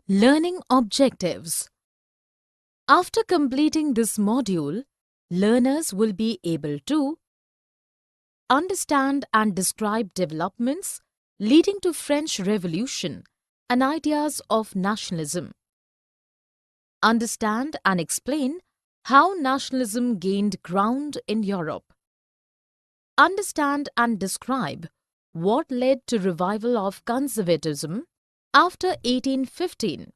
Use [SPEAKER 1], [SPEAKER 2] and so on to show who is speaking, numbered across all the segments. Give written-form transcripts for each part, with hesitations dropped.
[SPEAKER 1] Learning objectives. After completing this module, learners will be able to understand and describe developments leading to French Revolution and ideas of nationalism. Understand and explain how nationalism gained ground in Europe. Understand and describe what led to revival of conservatism after 1815.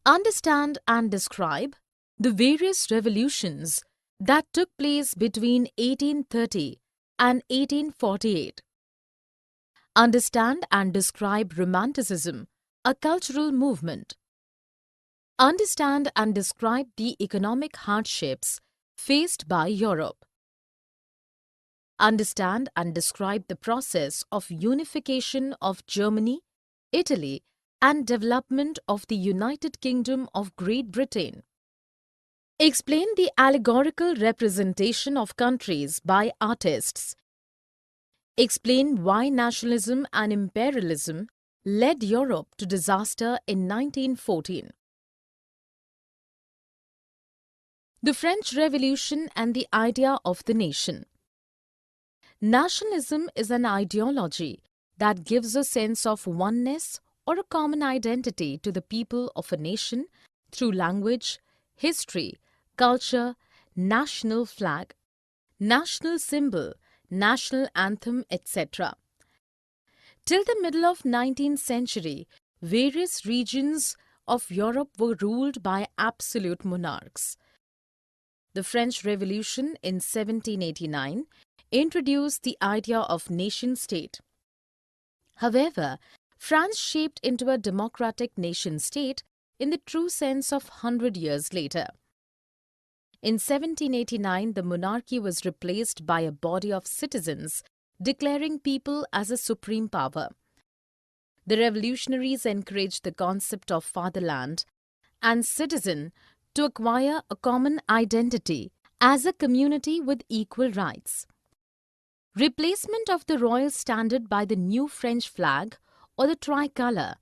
[SPEAKER 1] Understand and describe the various revolutions that took place between 1830 and 1848. Understand and describe Romanticism, a cultural movement. Understand and describe the economic hardships faced by Europe. Understand and describe the process of unification of Germany, Italy, and development of the United Kingdom of Great Britain. Explain the allegorical representation of countries by artists. Explain why nationalism and imperialism led Europe to disaster in 1914. The French Revolution and the idea of the nation. Nationalism is an ideology that gives a sense of oneness or a common identity to the people of a nation through language, history, culture, national flag, national symbol, national anthem, etc. Till the middle of 19th century, various regions of Europe were ruled by absolute monarchs. The French Revolution in 1789 introduced the idea of nation-state. However, France shaped into a democratic nation-state in the true sense of 100 years later. In 1789, the monarchy was replaced by a body of citizens declaring people as a supreme power. The revolutionaries encouraged the concept of fatherland and citizen to acquire a common identity as a community with equal rights. Replacement of the royal standard by the new French flag or the tricolour,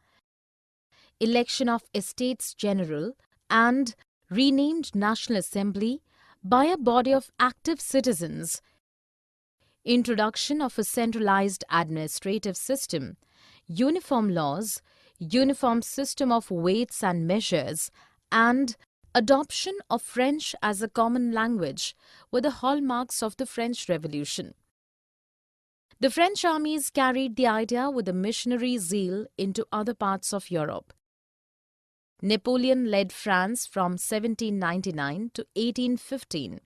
[SPEAKER 1] election of Estates General and renamed National Assembly by a body of active citizens, introduction of a centralized administrative system, uniform laws, uniform system of weights and measures, and adoption of French as a common language were the hallmarks of the French Revolution. The French armies carried the idea with a missionary zeal into other parts of Europe. Napoleon led France from 1799 to 1815.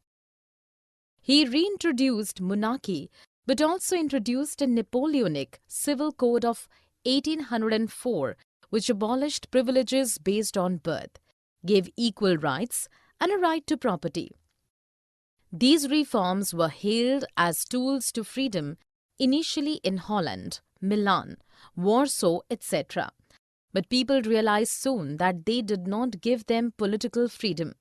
[SPEAKER 1] He reintroduced monarchy but also introduced a Napoleonic civil code of 1804 which abolished privileges based on birth, gave equal rights and a right to property. These reforms were hailed as tools to freedom initially in Holland, Milan, Warsaw, etc. But people realized soon that they did not give them political freedom.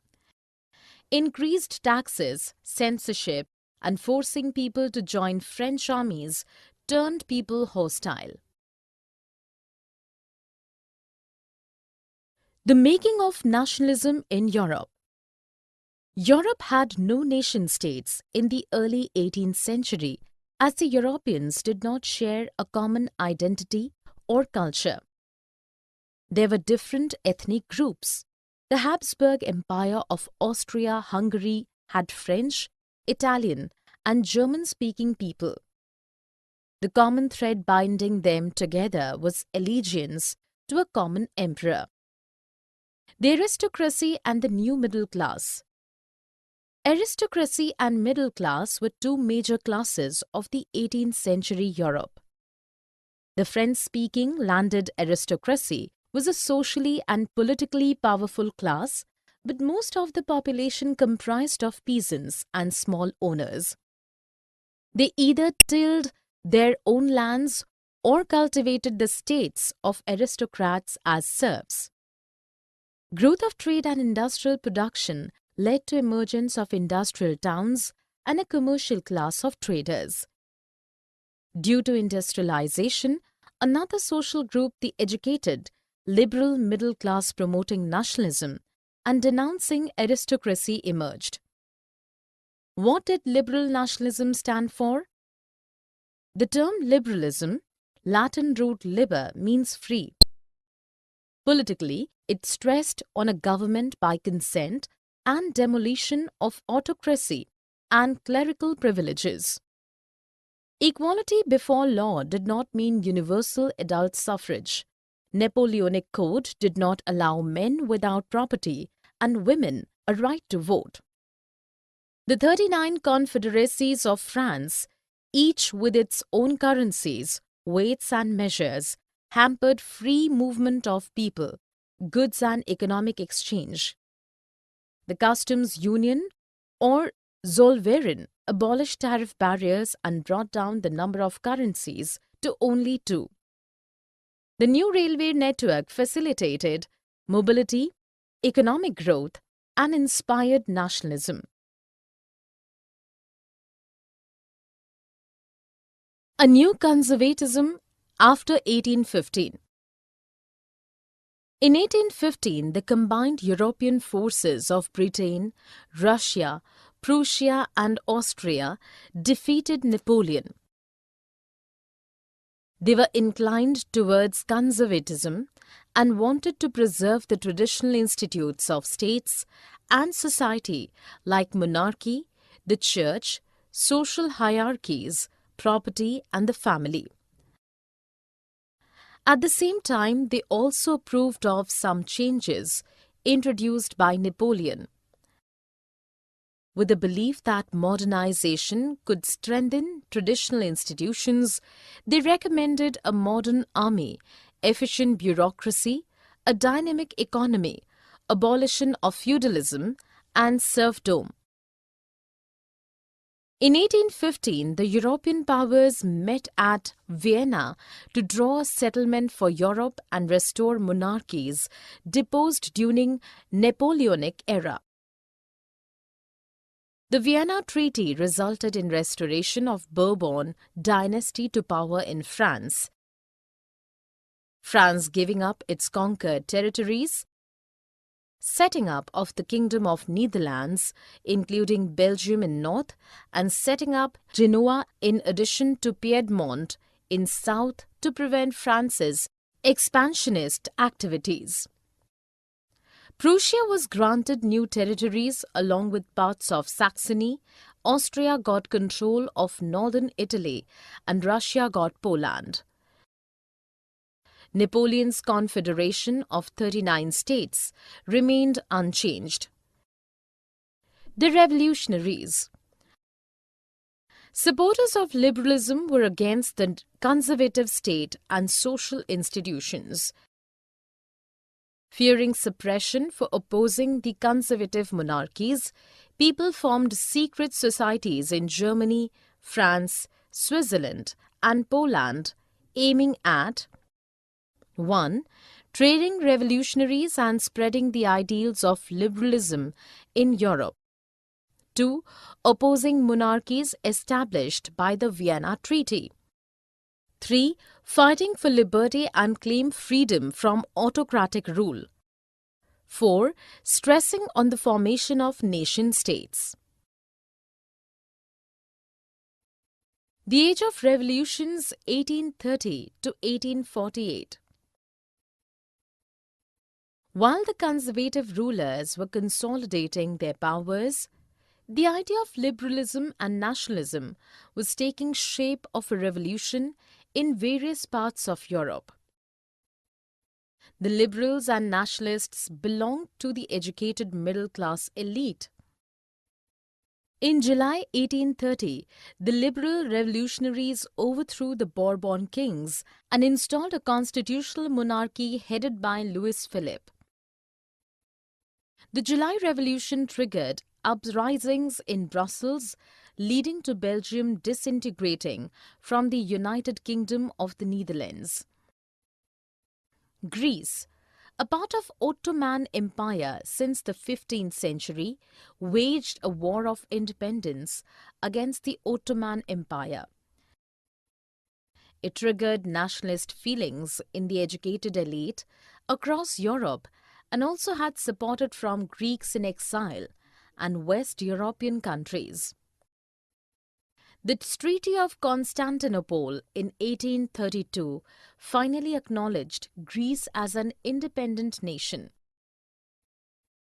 [SPEAKER 1] Increased taxes, censorship, and forcing people to join French armies turned people hostile. The making of nationalism in Europe. Europe had no nation-states in the early 18th century as the Europeans did not share a common identity or culture. There were different ethnic groups. The Habsburg Empire of Austria-Hungary had French, Italian, and German-speaking people. The common thread binding them together was allegiance to a common emperor. The aristocracy and the new middle class. Aristocracy and middle class were two major classes of the 18th century Europe. The French-speaking landed aristocracy was a socially and politically powerful class, but most of the population comprised of peasants and small owners. They either tilled their own lands or cultivated the states of aristocrats as serfs. Growth of trade and industrial production led to emergence of industrial towns and a commercial class of traders. Due to industrialization, another social group, the educated, liberal middle class promoting nationalism and denouncing aristocracy emerged. What did liberal nationalism stand for? The term liberalism, Latin root liber, means free. Politically, it stressed on a government by consent and demolition of autocracy and clerical privileges. Equality before law did not mean universal adult suffrage. Napoleonic Code did not allow men without property and women a right to vote. The 39 confederacies of France, each with its own currencies, weights and measures, hampered free movement of people, goods and economic exchange. The customs union, or Zollverein, abolished tariff barriers and brought down the number of currencies to only 2. The new railway network facilitated mobility, economic growth, and inspired nationalism. A new conservatism after 1815. In 1815, the combined European forces of Britain, Russia, Prussia and Austria defeated Napoleon. They were inclined towards conservatism and wanted to preserve the traditional institutes of states and society like monarchy, the church, social hierarchies, property and the family. At the same time, they also approved of some changes introduced by Napoleon. With the belief that modernization could strengthen traditional institutions, they recommended a modern army, efficient bureaucracy, a dynamic economy, abolition of feudalism, and serfdom. In 1815, the European powers met at Vienna to draw a settlement for Europe and restore monarchies deposed during Napoleonic era. The Vienna Treaty resulted in restoration of Bourbon dynasty to power in France. France giving up its conquered territories, setting up of the Kingdom of Netherlands, including Belgium in north, and setting up Genoa in addition to Piedmont in south to prevent France's expansionist activities. Prussia was granted new territories along with parts of Saxony, Austria got control of northern Italy, and Russia got Poland. Napoleon's confederation of 39 states remained unchanged. The revolutionaries. Supporters of liberalism were against the conservative state and social institutions. Fearing suppression for opposing the conservative monarchies, people formed secret societies in Germany, France, Switzerland, and Poland, aiming at 1. Training revolutionaries and spreading the ideals of liberalism in Europe. 2. Opposing monarchies established by the Vienna Treaty. 3. Fighting for liberty and claim freedom from autocratic rule. 4. Stressing on the formation of nation-states. The Age of Revolutions 1830 to 1848. While the conservative rulers were consolidating their powers, the idea of liberalism and nationalism was taking shape of a revolution in various parts of Europe. The liberals and nationalists belonged to the educated middle-class elite. In July 1830, the liberal revolutionaries overthrew the Bourbon kings and installed a constitutional monarchy headed by Louis Philippe. The July Revolution triggered uprisings in Brussels, leading to Belgium disintegrating from the United Kingdom of the Netherlands. Greece, a part of Ottoman Empire since the 15th century, waged a war of independence against the Ottoman Empire. It triggered nationalist feelings in the educated elite across Europe and also had support from Greeks in exile and West European countries. The Treaty of Constantinople in 1832 finally acknowledged Greece as an independent nation.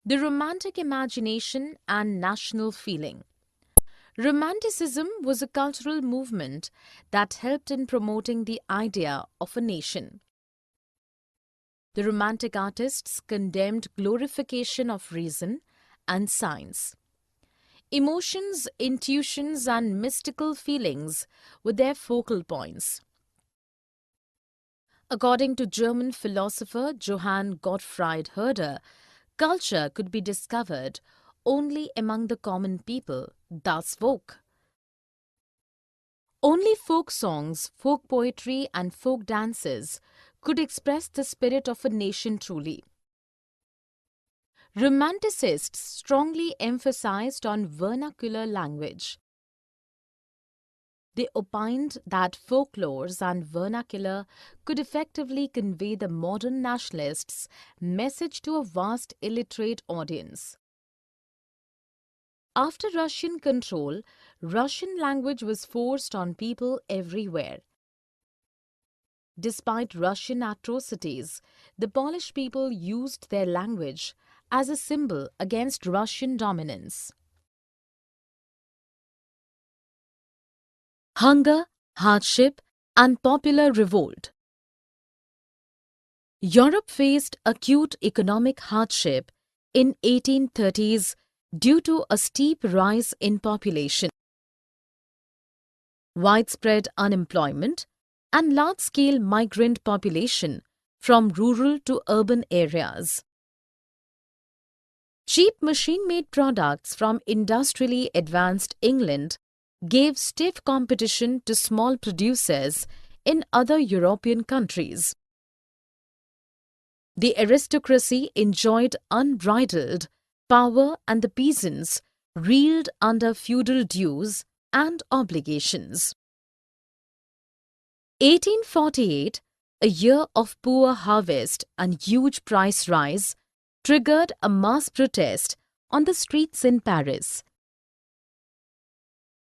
[SPEAKER 1] The Romantic imagination and national feeling. Romanticism was a cultural movement that helped in promoting the idea of a nation. The Romantic artists condemned glorification of reason and science. Emotions, intuitions, and mystical feelings were their focal points. According to German philosopher Johann Gottfried Herder, culture could be discovered only among the common people, thus folk. Only folk songs, folk poetry, and folk dances could express the spirit of a nation truly. Romanticists strongly emphasized on vernacular language. They opined that folklores and vernacular could effectively convey the modern nationalists' message to a vast illiterate audience. After Russian control, Russian language was forced on people everywhere. Despite Russian atrocities, the Polish people used their language as a symbol against Russian dominance. Hunger, hardship, and popular revolt. Europe faced acute economic hardship in 1830s due to a steep rise in population, widespread unemployment, and large-scale migrant population from rural to urban areas. Cheap machine-made products from industrially advanced England gave stiff competition to small producers in other European countries. The aristocracy enjoyed unbridled power and the peasants reeled under feudal dues and obligations. 1848, a year of poor harvest and huge price rise, triggered a mass protest on the streets in Paris.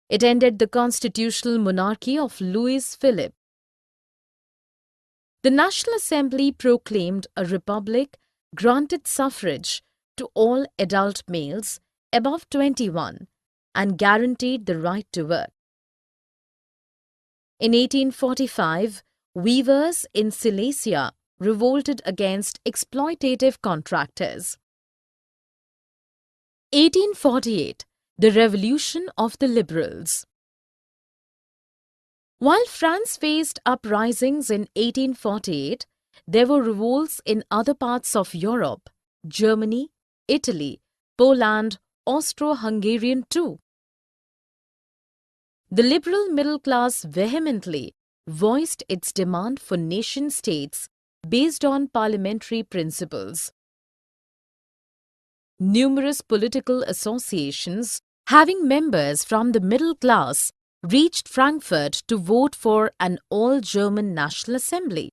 [SPEAKER 1] It ended the constitutional monarchy of Louis Philippe. The National Assembly proclaimed a republic, granted suffrage to all adult males above 21, and guaranteed the right to work. In 1845, weavers in Silesia revolted against exploitative contractors. 1848, the Revolution of the Liberals. While France faced uprisings in 1848, there were revolts in other parts of Europe, Germany, Italy, Poland, Austro-Hungarian too. The liberal middle class vehemently voiced its demand for nation-states based on parliamentary principles. Numerous political associations having members from the middle class reached Frankfurt to vote for an all-German National Assembly.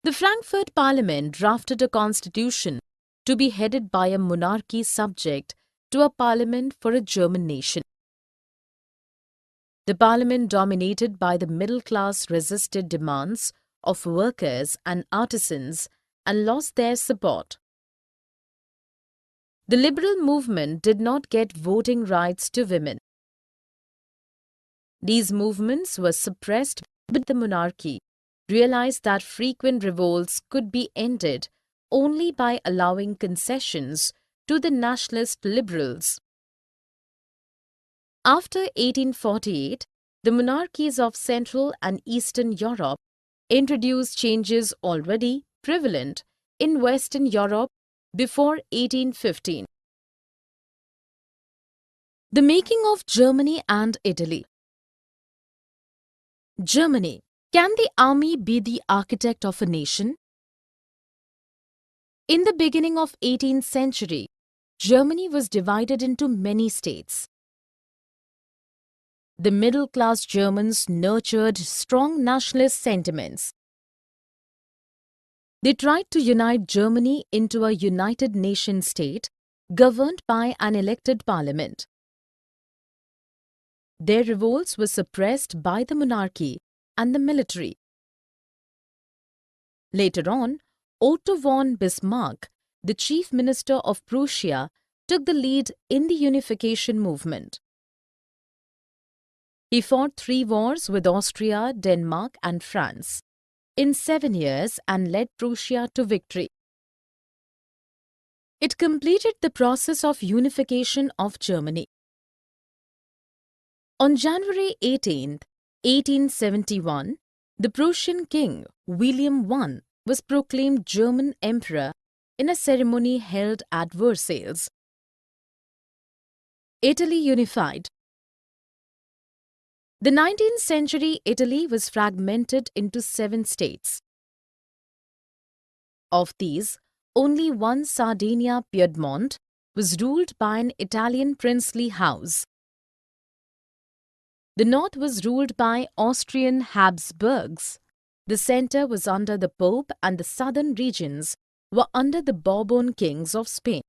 [SPEAKER 1] The Frankfurt Parliament drafted a constitution to be headed by a monarchy subject to a parliament for a German nation. The parliament dominated by the middle class resisted demands of workers and artisans and lost their support. The liberal movement did not get voting rights to women. These movements were suppressed, but the monarchy realized that frequent revolts could be ended only by allowing concessions to the nationalist liberals. After 1848, the monarchies of Central and Eastern Europe introduced changes already prevalent in Western Europe before 1815. The making of Germany and Italy. Germany. Can the army be the architect of a nation? In the beginning of 18th century, Germany was divided into many states. the middle-class Germans nurtured strong nationalist sentiments. They tried to unite Germany into a united nation-state governed by an elected parliament. Their revolts were suppressed by the monarchy and the military. Later on, Otto von Bismarck, the chief minister of Prussia, took the lead in the unification movement. He fought 3 wars with Austria, Denmark and France in 7 years and led Prussia to victory. It completed the process of unification of Germany. On January 18, 1871, the Prussian king, William I, was proclaimed German emperor in a ceremony held at Versailles. Italy unified. The 19th century Italy was fragmented into 7 states. Of these, only one Sardinia Piedmont was ruled by an Italian princely house. The north was ruled by Austrian Habsburgs. The centre was under the Pope and the southern regions were under the Bourbon kings of Spain.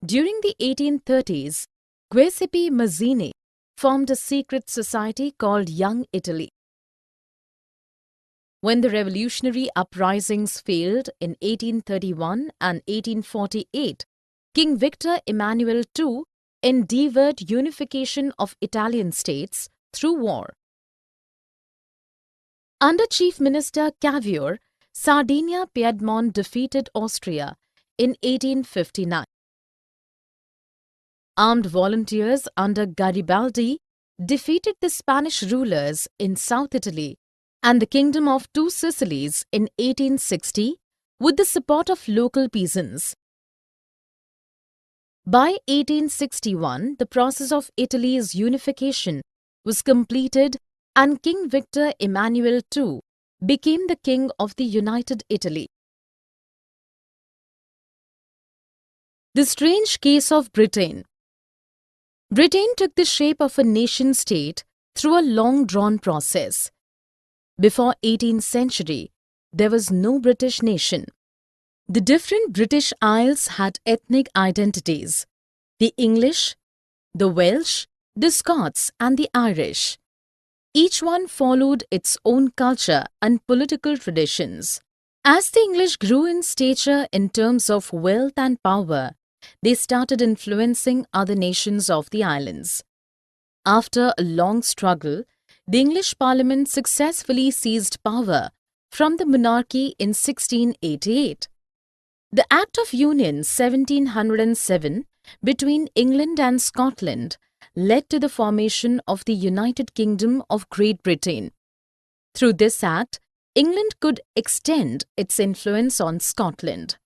[SPEAKER 1] During the 1830s, Giuseppe Mazzini formed a secret society called Young Italy. When the revolutionary uprisings failed in 1831 and 1848, King Victor Emmanuel II endeavoured unification of Italian states through war. Under Chief Minister Cavour, Sardinia Piedmont defeated Austria in 1859. Armed volunteers under Garibaldi defeated the Spanish rulers in South Italy and the Kingdom of Two Sicilies in 1860 with the support of local peasants. By 1861, the process of Italy's unification was completed and King Victor Emmanuel II became the King of the United Italy. The strange case of Britain. Britain took the shape of a nation-state through a long-drawn process. Before 18th century, there was no British nation. The different British Isles had ethnic identities: the English, the Welsh, the Scots and the Irish. Each one followed its own culture and political traditions. As the English grew in stature in terms of wealth and power, they started influencing other nations of the islands. After a long struggle, the English Parliament successfully seized power from the monarchy in 1688. The Act of Union 1707 between England and Scotland led to the formation of the United Kingdom of Great Britain. Through this act, England could extend its influence on Scotland.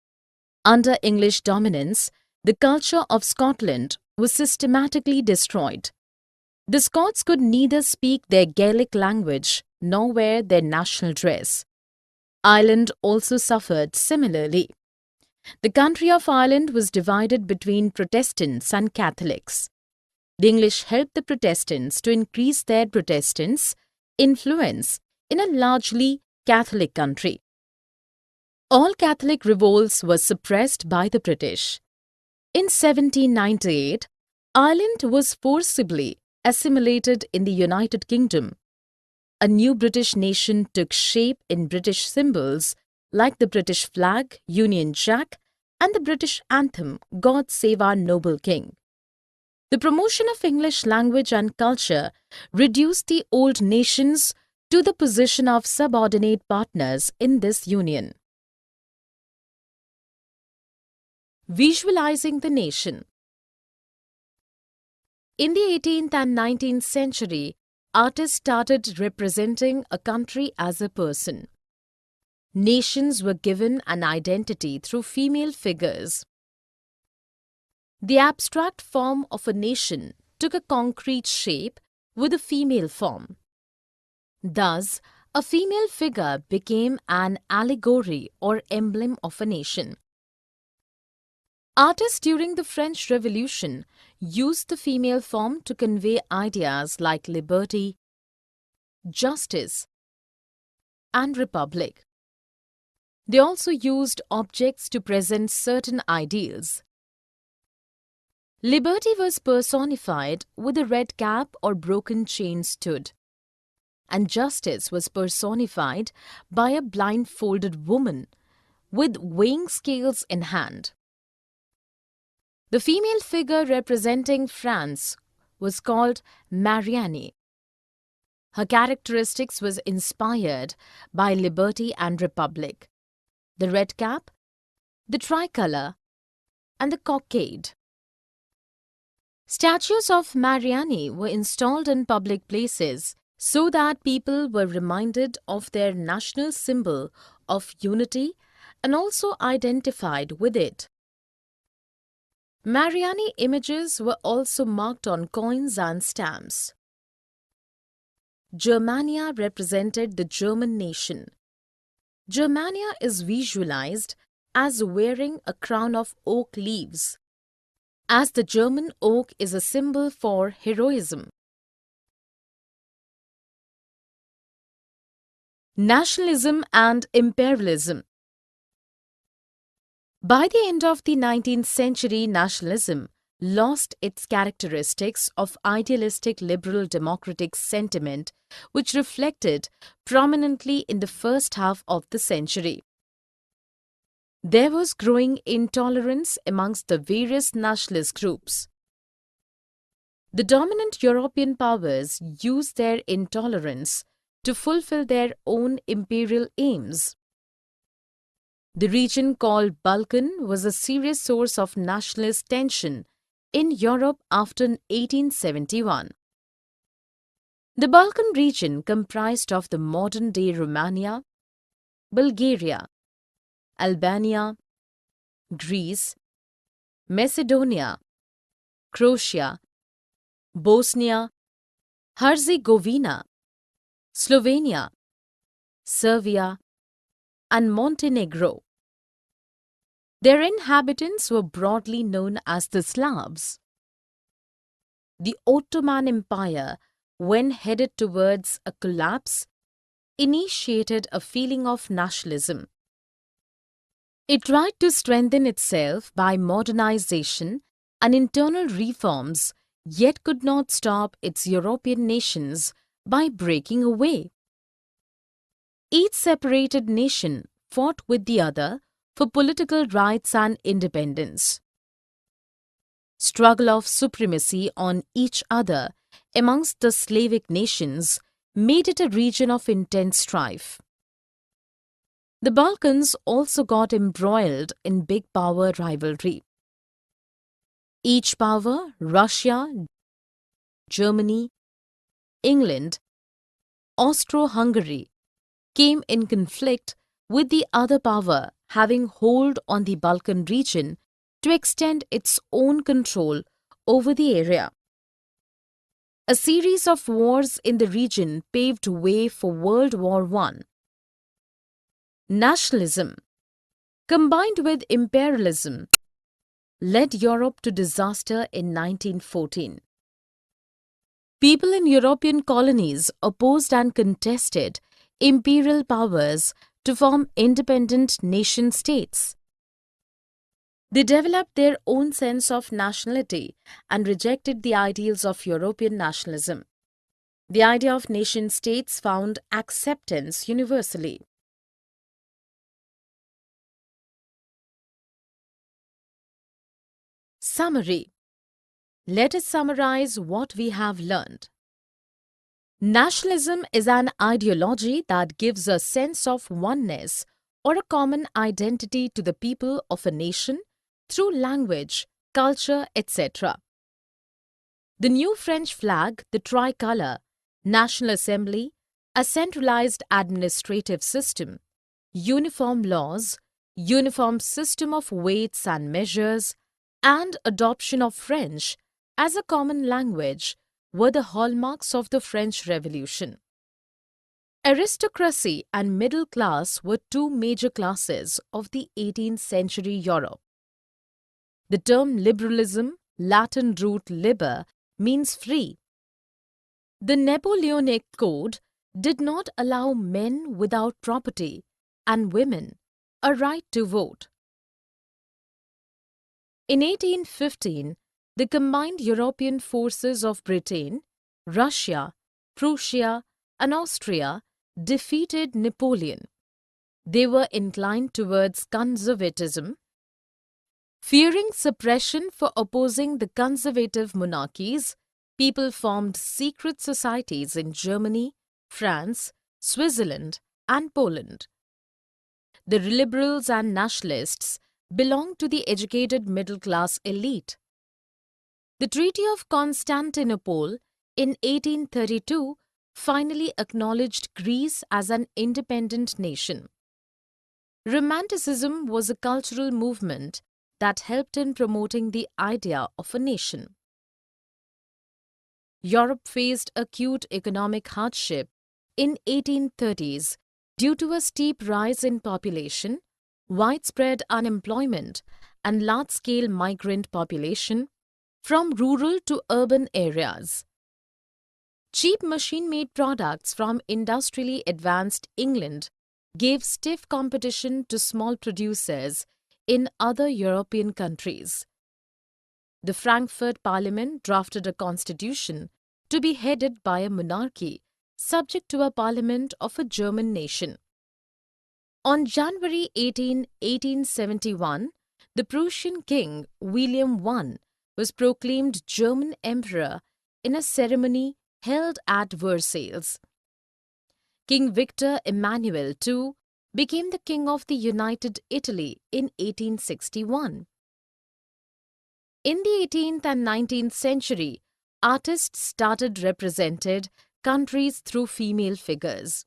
[SPEAKER 1] Under English dominance, the culture of Scotland was systematically destroyed. The Scots could neither speak their Gaelic language nor wear their national dress. Ireland also suffered similarly. The country of Ireland was divided between Protestants and Catholics. The English helped the Protestants to increase their Protestants' influence in a largely Catholic country. All Catholic revolts were suppressed by the British. In 1798, Ireland was forcibly assimilated in the United Kingdom. A new British nation took shape in British symbols like the British flag, Union Jack, and the British anthem, God Save Our Noble King. The promotion of English language and culture reduced the old nations to the position of subordinate partners in this union. Visualizing the nation. In the 18th and 19th century, artists started representing a country as a person. Nations were given an identity through female figures. The abstract form of a nation took a concrete shape with a female form. Thus, a female figure became an allegory or emblem of a nation. Artists during the French Revolution used the female form to convey ideas like liberty, justice, and republic. They also used objects to present certain ideals. Liberty was personified with a red cap or broken chain stood, and justice was personified by a blindfolded woman with weighing scales in hand. The female figure representing France was called Marianne. Her characteristics was inspired by liberty and republic, the red cap, the tricolour, and the cockade. Statues of Marianne were installed in public places so that people were reminded of their national symbol of unity and also identified with it. Marianne images were also marked on coins and stamps. Germania represented the German nation. Germania is visualized as wearing a crown of oak leaves, as the German oak is a symbol for heroism. Nationalism and imperialism. By the end of the 19th century, nationalism lost its characteristics of idealistic liberal democratic sentiment, which reflected prominently in the first half of the century. There was growing intolerance amongst the various nationalist groups. The dominant European powers used their intolerance to fulfill their own imperial aims. The region called Balkan was a serious source of nationalist tension in Europe after 1871. The Balkan region comprised of the modern-day Romania, Bulgaria, Albania, Greece, Macedonia, Croatia, Bosnia, Herzegovina, Slovenia, Serbia, and Montenegro. Their inhabitants were broadly known as the Slavs. The Ottoman Empire, when headed towards a collapse, initiated a feeling of nationalism. It tried to strengthen itself by modernization and internal reforms, yet could not stop its European nations by breaking away. Each separated nation fought with the other for political rights and independence. Struggle of supremacy on each other amongst the Slavic nations made it a region of intense strife. The Balkans also got embroiled in big power rivalry. Each power, Russia, Germany, England, Austro-Hungary, came in conflict with the other power having hold on the Balkan region to extend its own control over the area. A series of wars in the region paved way for World War I. Nationalism, combined with imperialism, led Europe to disaster in 1914. People in European colonies opposed and contested imperial powers to form independent nation-states. They developed their own sense of nationality and rejected the ideals of European nationalism. The idea of nation-states found acceptance universally. Summary. Let us summarize what we have learned. Nationalism is an ideology that gives a sense of oneness or a common identity to the people of a nation through language, culture, etc. The new French flag, the tricolour, National Assembly, a centralized administrative system, uniform laws, uniform system of weights and measures, and adoption of French as a common language were the hallmarks of the French Revolution. Aristocracy and middle class were two major classes of the 18th century Europe. The term liberalism, Latin root liber, means free. The Napoleonic Code did not allow men without property and women a right to vote. In 1815, the combined European forces of Britain, Russia, Prussia, and Austria defeated Napoleon. They were inclined towards conservatism, fearing suppression for opposing the conservative monarchies. People formed secret societies in Germany, France, Switzerland, and Poland. The liberals and nationalists belonged to the educated middle-class elite. The Treaty of Constantinople in 1832 finally acknowledged Greece as an independent nation. Romanticism was a cultural movement that helped in promoting the idea of a nation. Europe faced acute economic hardship in 1830s due to a steep rise in population, widespread unemployment, and large-scale migrant population from rural to urban areas. Cheap machine-made products from industrially advanced England gave stiff competition to small producers in other European countries. The Frankfurt Parliament drafted a constitution to be headed by a monarchy subject to a parliament of a German nation. On January 18, 1871, the Prussian king William I was proclaimed German emperor in a ceremony held at Versailles. King Victor Emmanuel II became the king of the United Italy in 1861. In the 18th and 19th century, artists started represented countries through female figures.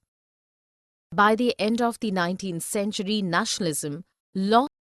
[SPEAKER 1] By the end of the 19th century, nationalism lost